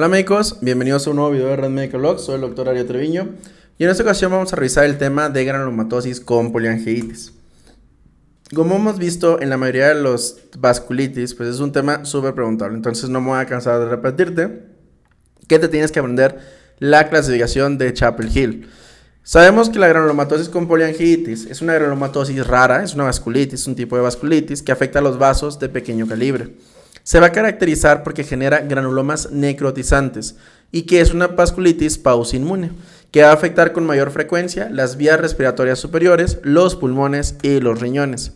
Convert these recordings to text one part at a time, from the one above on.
Hola médicos, bienvenidos a un nuevo video de Red Medical Logs. Soy el doctor Ario Treviño y en esta ocasión vamos a revisar el tema de granulomatosis con poliangiitis. Como hemos visto en la mayoría de los vasculitis, pues es un tema súper preguntable, entonces no me voy a cansar de repetirte que te tienes que aprender la clasificación de Chapel-Hill. Sabemos que la granulomatosis con poliangiitis es una granulomatosis rara, es una vasculitis, un tipo de vasculitis que afecta a los vasos de pequeño calibre. Se va a caracterizar porque genera granulomas necrotizantes y que es una vasculitis pausinmune, que va a afectar con mayor frecuencia las vías respiratorias superiores, los pulmones y los riñones.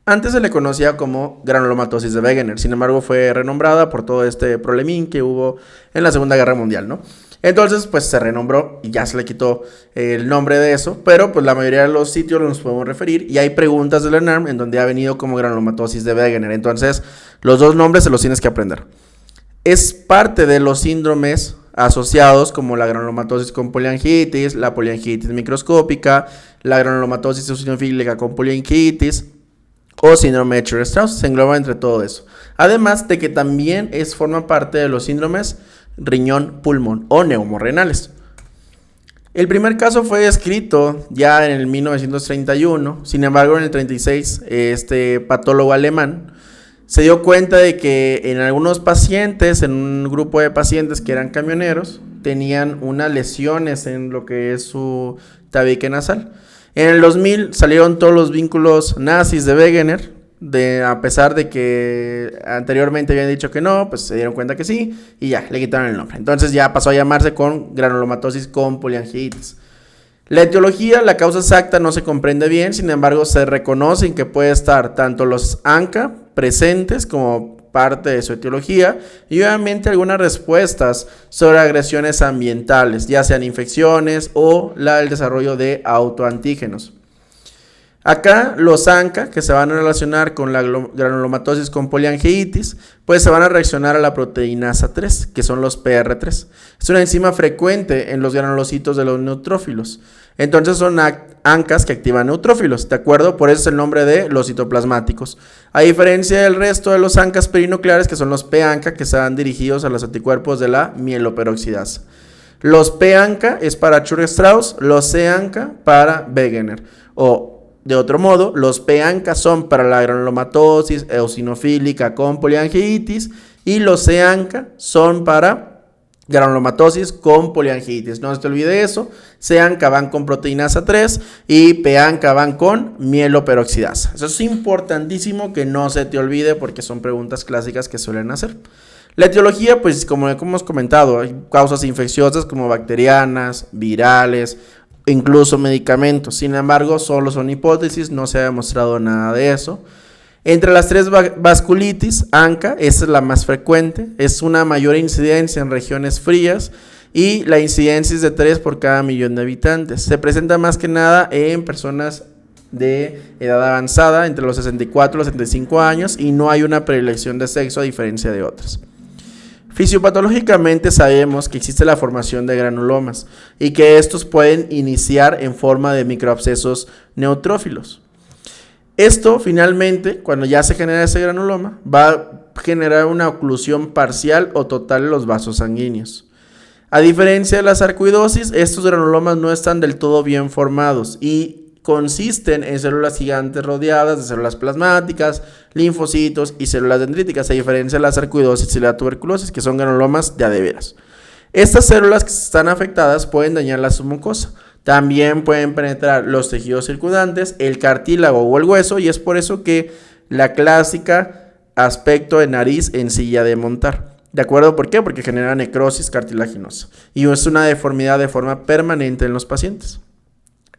Antes se le conocía como granulomatosis de Wegener, sin embargo fue renombrada por todo este problemín que hubo en la Segunda Guerra Mundial, ¿no? Entonces, pues se renombró y ya se le quitó el nombre de eso, pero pues la mayoría de los sitios nos podemos referir y hay preguntas de la NARM en donde ha venido como granulomatosis de Wegener. Entonces, los dos nombres se los tienes que aprender. Es parte de los síndromes asociados como la granulomatosis con poliangiitis, la poliangiitis microscópica, la granulomatosis eosinofílica con poliangiitis o síndrome de Church-Strauss. Se engloba entre todo eso. Además de que también forma parte de los síndromes riñón-pulmón o neumorrenales. El primer caso fue descrito ya en el 1931, sin embargo en el 36 este patólogo alemán se dio cuenta de que en algunos pacientes, en un grupo de pacientes que eran camioneros, tenían unas lesiones en lo que es su tabique nasal. En el 2000 salieron todos los vínculos nazis de Wegener, a pesar de que anteriormente habían dicho que no, pues se dieron cuenta que sí y ya, le quitaron el nombre. Entonces ya pasó a llamarse con granulomatosis con poliangiitis. La etiología, la causa exacta no se comprende bien, sin embargo se reconocen que puede estar tanto los ANCA presentes como parte de su etiología y obviamente algunas respuestas sobre agresiones ambientales, ya sean infecciones o el desarrollo de autoantígenos. Acá los ANCA, que se van a relacionar con la granulomatosis con poliangiitis, pues se van a reaccionar a la proteinasa 3, que son los PR3. Es una enzima frecuente en los granulocitos de los neutrófilos. Entonces son ANCAs que activan neutrófilos, ¿de acuerdo? Por eso es el nombre de los citoplasmáticos. A diferencia del resto de los ANCAs perinucleares, que son los P-ANCA, que están dirigidos a los anticuerpos de la mieloperoxidasa. Los P-ANCA es para Church-Strauss, los C-ANCA para Wegener. De otro modo, los P-ANCA son para la granulomatosis eosinofílica con poliangiitis y los C-ANCA son para granulomatosis con poliangiitis. No se te olvide eso. C-ANCA van con proteinasa 3 y P-ANCA van con mieloperoxidasa. Eso es importantísimo que no se te olvide porque son preguntas clásicas que suelen hacer. La etiología, pues como hemos comentado, hay causas infecciosas como bacterianas, virales, incluso medicamentos. Sin embargo, solo son hipótesis, no se ha demostrado nada de eso. Entre las tres vasculitis, ANCA, esa es la más frecuente, es una mayor incidencia en regiones frías y la incidencia es de 3 por cada millón de habitantes. Se presenta más que nada en personas de edad avanzada, entre los 64 y los 75 años, y no hay una predilección de sexo a diferencia de otras. Fisiopatológicamente sabemos que existe la formación de granulomas y que estos pueden iniciar en forma de microabscesos neutrófilos. Esto finalmente, cuando ya se genera ese granuloma, va a generar una oclusión parcial o total de los vasos sanguíneos. A diferencia de la sarcoidosis, estos granulomas no están del todo bien formados y consisten en células gigantes rodeadas de células plasmáticas, linfocitos y células dendríticas, a diferencia de la sarcoidosis y la tuberculosis, que son granulomas de a de veras. Estas células que están afectadas pueden dañar la submucosa. También pueden penetrar los tejidos circundantes, el cartílago o el hueso, y es por eso que la clásica aspecto de nariz en silla de montar. ¿De acuerdo? ¿Por qué? Porque genera necrosis cartilaginosa y es una deformidad de forma permanente en los pacientes.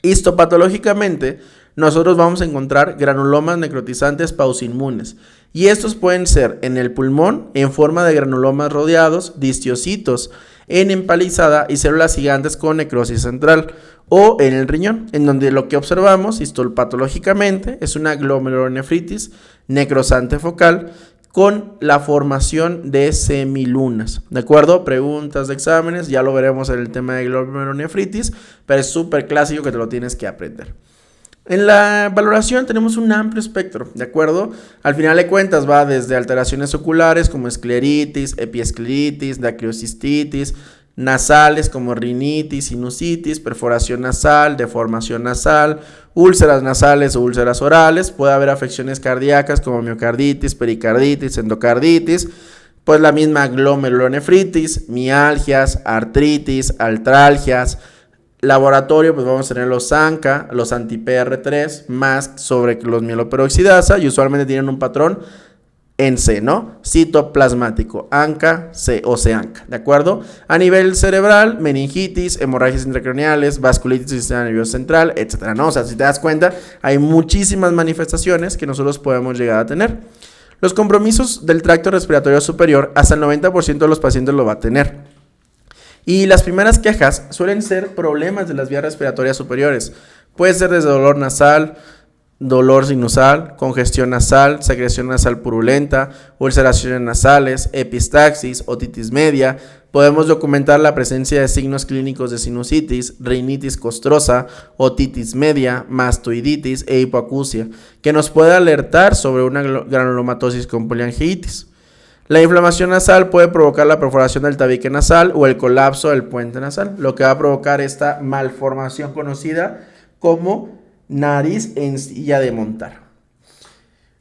Histopatológicamente, nosotros vamos a encontrar granulomas necrotizantes pausinmunes y estos pueden ser en el pulmón en forma de granulomas rodeados, distiocitos en empalizada y células gigantes con necrosis central, o en el riñón, en donde lo que observamos histopatológicamente es una glomerulonefritis necrosante focal con la formación de semilunas, ¿de acuerdo? Preguntas de exámenes, ya lo veremos en el tema de glomerulonefritis, pero es súper clásico que te lo tienes que aprender. En la valoración tenemos un amplio espectro, ¿de acuerdo? Al final de cuentas va desde alteraciones oculares como escleritis, epiescleritis, dacriocistitis, nasales como rinitis, sinusitis, perforación nasal, deformación nasal, úlceras nasales o úlceras orales. Puede haber afecciones cardíacas como miocarditis, pericarditis, endocarditis, pues la misma glomerulonefritis, mialgias, artritis, artralgias. Laboratorio, pues vamos a tener los ANCA, los anti-PR3, más sobre los mieloperoxidasa, y usualmente tienen un patrón en C, ¿no? Citoplasmático, ANCA, C o C-ANCA, ¿de acuerdo? A nivel cerebral, meningitis, hemorragias intracraneales, vasculitis del sistema nervioso central, etcétera, ¿no? O sea, si te das cuenta, hay muchísimas manifestaciones que nosotros podemos llegar a tener. Los compromisos del tracto respiratorio superior, hasta el 90% de los pacientes lo va a tener. Y las primeras quejas suelen ser problemas de las vías respiratorias superiores. Puede ser desde dolor nasal, dolor sinusal, congestión nasal, secreción nasal purulenta, ulceraciones nasales, epistaxis, otitis media. Podemos documentar la presencia de signos clínicos de sinusitis, rinitis costrosa, otitis media, mastoiditis e hipoacusia, que nos puede alertar sobre una granulomatosis con poliangiitis. La inflamación nasal puede provocar la perforación del tabique nasal o el colapso del puente nasal, lo que va a provocar esta malformación conocida como nariz en silla de montar.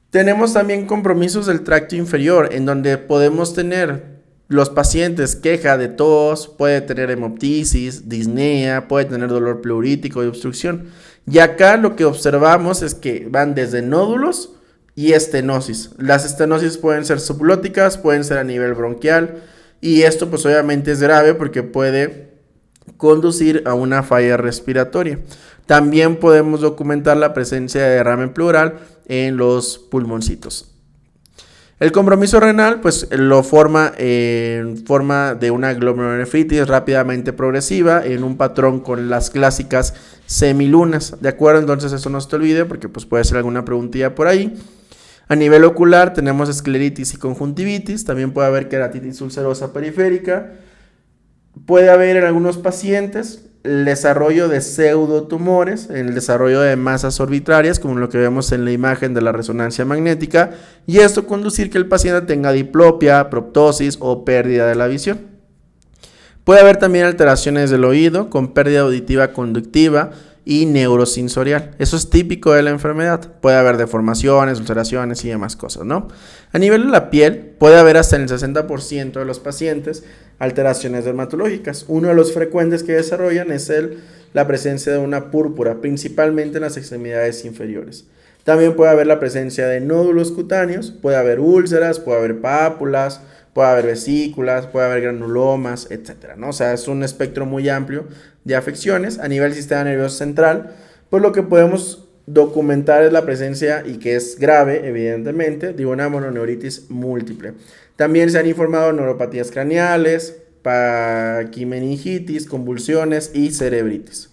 Tenemos también compromisos del tracto inferior, en donde podemos tener los pacientes queja de tos, puede tener hemoptisis, disnea, puede tener dolor pleurítico y obstrucción. Y acá lo que observamos es que van desde nódulos y estenosis. Las estenosis pueden ser subglóticas, pueden ser a nivel bronquial, y esto pues obviamente es grave porque puede conducir a una falla respiratoria. También podemos documentar la presencia de derrame pleural en los pulmoncitos. El compromiso renal pues lo forma en forma de una glomerulonefritis rápidamente progresiva en un patrón con las clásicas semilunas, ¿de acuerdo? Entonces eso no se te olvide porque pues puede ser alguna preguntilla por ahí. A nivel ocular tenemos escleritis y conjuntivitis, también puede haber queratitis ulcerosa periférica, puede haber en algunos pacientes el desarrollo de pseudotumores, el desarrollo de masas orbitarias, como lo que vemos en la imagen de la resonancia magnética, y esto conducir que el paciente tenga diplopia, proptosis o pérdida de la visión. Puede haber también alteraciones del oído con pérdida auditiva conductiva y neurosensorial. Eso es típico de la enfermedad. Puede haber deformaciones, ulceraciones y demás cosas, ¿no? A nivel de la piel, puede haber hasta en el 60% de los pacientes alteraciones dermatológicas. Uno de los frecuentes que desarrollan es la presencia de una púrpura, principalmente en las extremidades inferiores. También puede haber la presencia de nódulos cutáneos, puede haber úlceras, puede haber pápulas, puede haber vesículas, puede haber granulomas, etcétera, ¿no? O sea, es un espectro muy amplio de afecciones. A nivel del sistema nervioso central, pues lo que podemos documentar es la presencia, y que es grave, evidentemente, de una mononeuritis múltiple. También se han informado neuropatías craneales, paquimeningitis, convulsiones y cerebritis.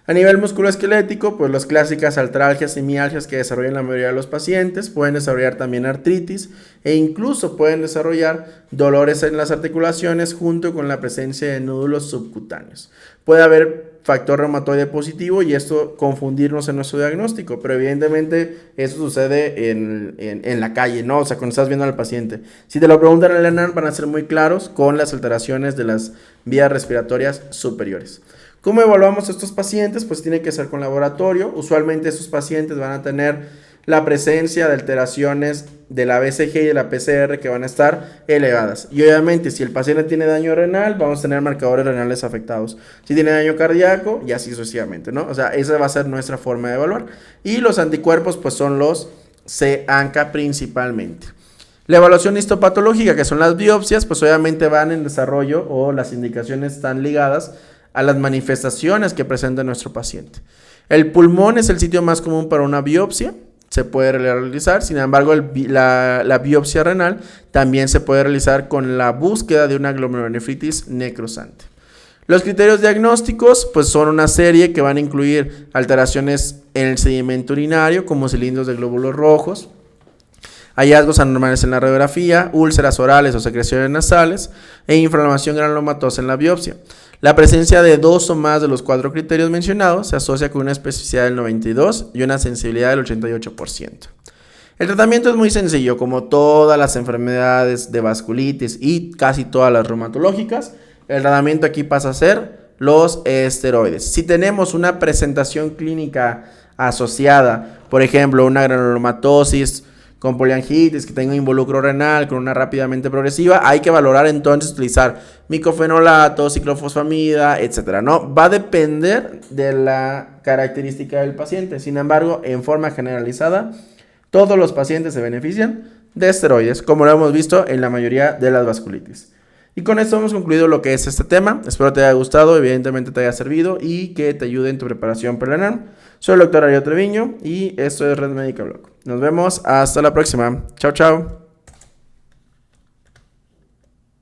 A nivel musculoesquelético, pues las clásicas artralgias y mialgias que desarrollan la mayoría de los pacientes, pueden desarrollar también artritis e incluso pueden desarrollar dolores en las articulaciones junto con la presencia de nódulos subcutáneos. Puede haber factor reumatoide positivo y esto confundirnos en nuestro diagnóstico, pero evidentemente eso sucede en la calle, ¿no? O sea, cuando estás viendo al paciente. Si te lo preguntan en el ENAN, van a ser muy claros con las alteraciones de las vías respiratorias superiores. ¿Cómo evaluamos a estos pacientes? Pues tiene que ser con laboratorio. Usualmente estos pacientes van a tener la presencia de alteraciones de la BCG y de la PCR que van a estar elevadas. Y obviamente si el paciente tiene daño renal, vamos a tener marcadores renales afectados. Si tiene daño cardíaco, y así sucesivamente, ¿no? O sea, esa va a ser nuestra forma de evaluar. Y los anticuerpos pues son los C-ANCA principalmente. La evaluación histopatológica, que son las biopsias, pues obviamente van en desarrollo o las indicaciones están ligadas a las manifestaciones que presenta nuestro paciente. El pulmón es el sitio más común para una biopsia, se puede realizar, sin embargo la biopsia renal también se puede realizar con la búsqueda de una glomerulonefritis necrosante. Los criterios diagnósticos pues son una serie que van a incluir alteraciones en el sedimento urinario como cilindros de glóbulos rojos, hallazgos anormales en la radiografía, úlceras orales o secreciones nasales e inflamación granulomatosa en la biopsia. La presencia de 2 o más de los 4 criterios mencionados se asocia con una especificidad del 92% y una sensibilidad del 88%. El tratamiento es muy sencillo, como todas las enfermedades de vasculitis y casi todas las reumatológicas. El tratamiento aquí pasa a ser los esteroides. Si tenemos una presentación clínica asociada, por ejemplo, una granulomatosis con poliangitis que tenga un involucro renal con una rápidamente progresiva, hay que valorar entonces utilizar micofenolato, ciclofosfamida, etcétera, ¿no? Va a depender de la característica del paciente. Sin embargo, en forma generalizada, todos los pacientes se benefician de esteroides, como lo hemos visto en la mayoría de las vasculitis. Y con esto hemos concluido lo que es este tema. Espero te haya gustado, evidentemente te haya servido y que te ayude en tu preparación para el ENARM. Soy el doctor Ario Treviño y esto es Red Médica Blog. Nos vemos hasta la próxima. Chao, chao.